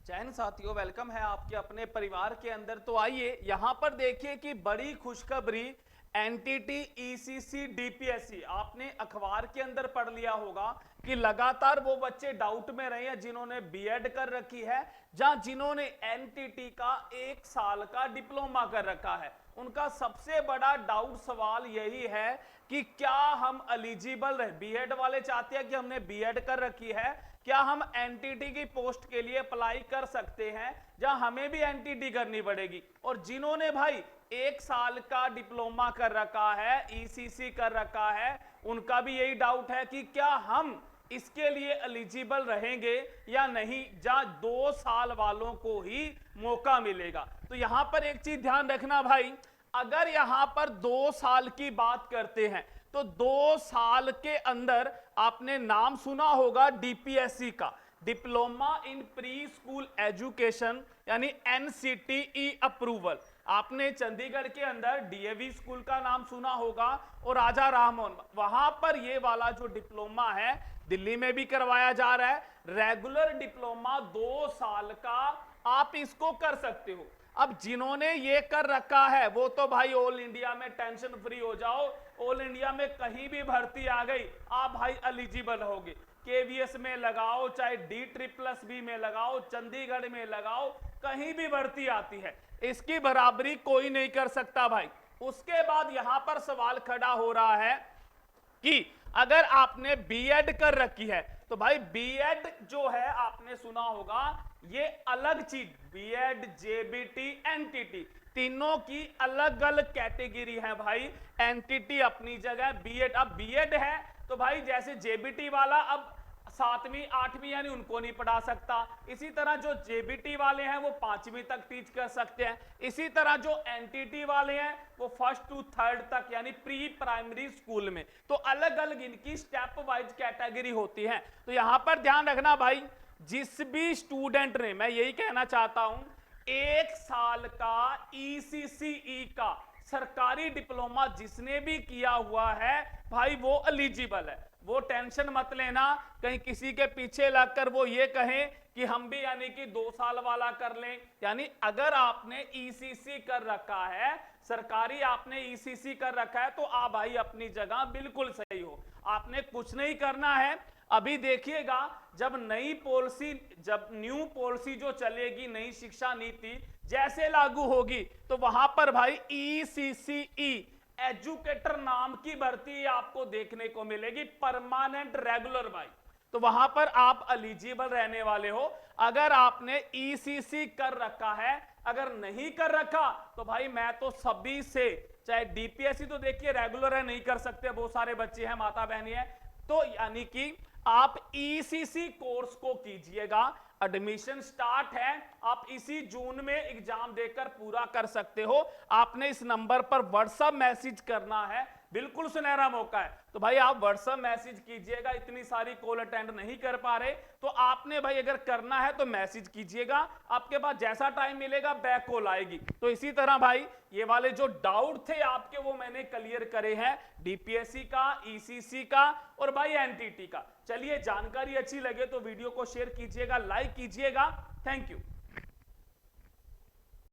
जैन साथियों, वेलकम है आपके अपने परिवार के अंदर। तो आइए यहां पर देखिए कि बड़ी खुशखबरी एनटीटी ईसीसी डीपीएससी आपने अखबार के अंदर पढ़ लिया होगा कि लगातार वो बच्चे डाउट में रहे हैं जिन्होंने बीएड कर रखी है, जहां जिन्होंने एनटीटी का 1 साल का डिप्लोमा कर रखा है। उनका सबसे बड़ा डाउट सवाल यही है कि क्या हम एलिजिबल रहे। बीएड वाले चाहते हैं कि हमने बीएड कर रखी है, क्या हम एनटीटी की पोस्ट के लिए अप्लाई कर सकते हैं, जहां हमें भी एनटीटी करनी पड़ेगी। और जिन्होंने भाई 1 साल का डिप्लोमा कर रखा है, ईसीसी कर रखा है, उनका भी यही डाउट है कि क्या हम इसके लिए एलिजिबल रहेंगे या नहीं, जहां 2 साल वालों को ही मौका मिलेगा। तो यहां पर एक चीज ध्यान रखना भाई, अगर यहां पर 2 साल की बात करते हैं तो 2 साल के अंदर आपने नाम सुना होगा डीपीएससी का, diploma in pre school education, यानी एनसीटीई अप्रूवल। आपने चंडीगढ़ के अंदर डीएवी स्कूल का नाम सुना होगा और राजा राममोहन, वहां पर ये वाला जो डिप्लोमा है दिल्ली में भी करवाया जा रहा है। रेगुलर डिप्लोमा 2 साल का आप इसको कर सकते हो। अब जिन्होंने ये कर रखा है वो तो भाई ऑल इंडिया में टेंशन फ्री हो जाओ, ऑल इंडिया में कहीं भी भर्ती आ गई आप भाई एलिजिबल होगे। केवीएस में लगाओ, चाहे D++ में लगाओ, चंडीगढ़ में लगाओ, कहीं भी भर्ती आती है, इसकी बराबरी कोई नहीं कर सकता भाई। उसके बाद यहां पर सवाल खड़ा हो रहा है कि अगर आपने बीएड कर रखी है तो भाई बीएड जो है आपने सुना होगा ये अलग चीज, बीएड, जेबीटी, एनटीटी, तीनों की अलग अलग कैटेगरी है भाई। एनटीटी अपनी जगह, बीएड, अब बीएड है तो भाई जैसे जेबीटी वाला अब 7वीं 8वीं यानी उनको नहीं पढ़ा सकता, इसी तरह जो जेबीटी वाले हैं वो 5वीं तक टीच कर सकते हैं, इसी तरह जो एनटीटी वाले हैं वो 1st to 3rd तक यानी प्री प्राइमरी स्कूल में। तो अलग अलग इनकी स्टेप वाइज कैटेगरी होती है। तो यहां पर ध्यान रखना भाई, जिस भी स्टूडेंट ने, मैं यही कहना चाहता हूं, 1 साल का ईसीसीई का सरकारी डिप्लोमा जिसने भी किया हुआ है भाई वो एलिजिबल है। वो टेंशन मत लेना कहीं किसी के पीछे लगकर वो ये कहें कि हम भी यानी कि 2 साल वाला कर लें। यानी अगर आपने ईसीसी कर रखा है, सरकारी आपने ईसीसी कर रखा है, तो आप भाई अपनी जगह बिल्कुल सही हो। आपने कुछ नहीं करना है। अभी देखिएगा जब नई पॉलिसी, जब न्यू पॉलिसी जो चलेगी, नई शिक्षा नीति जैसे लागू होगी तो वहां पर भाई ईसीसीई एजुकेटर नाम की भर्ती आपको देखने को मिलेगी, परमानेंट रेगुलर भाई। तो वहां पर आप एलिजिबल रहने वाले हो अगर आपने ईसीसी कर रखा है। अगर नहीं कर रखा तो भाई मैं तो सभी से, चाहे डीपीएससी तो देखिए रेगुलर है, नहीं कर सकते, बहुत सारे बच्चे हैं, माता बहनी है, तो यानी कि आप ईसीसी कोर्स को कीजिएगा। एडमिशन स्टार्ट है, आप इसी जून में एग्जाम देकर पूरा कर सकते हो। आपने इस नंबर पर व्हाट्सएप मैसेज करना है, बिल्कुल सुनहरा मौका है। तो भाई आप व्हाट्सएप मैसेज कीजिएगा, इतनी सारी कॉल अटेंड नहीं कर पा रहे तो आपने भाई अगर करना है तो मैसेज कीजिएगा, आपके पास जैसा टाइम मिलेगा बैक कॉल आएगी। तो इसी तरह भाई ये वाले जो डाउट थे आपके वो मैंने क्लियर करे हैं, डीपीएससी का, ईसीसी का और भाई एनटीटी का। चलिए जानकारी अच्छी लगे तो वीडियो को शेयर कीजिएगा, लाइक कीजिएगा। Thank you.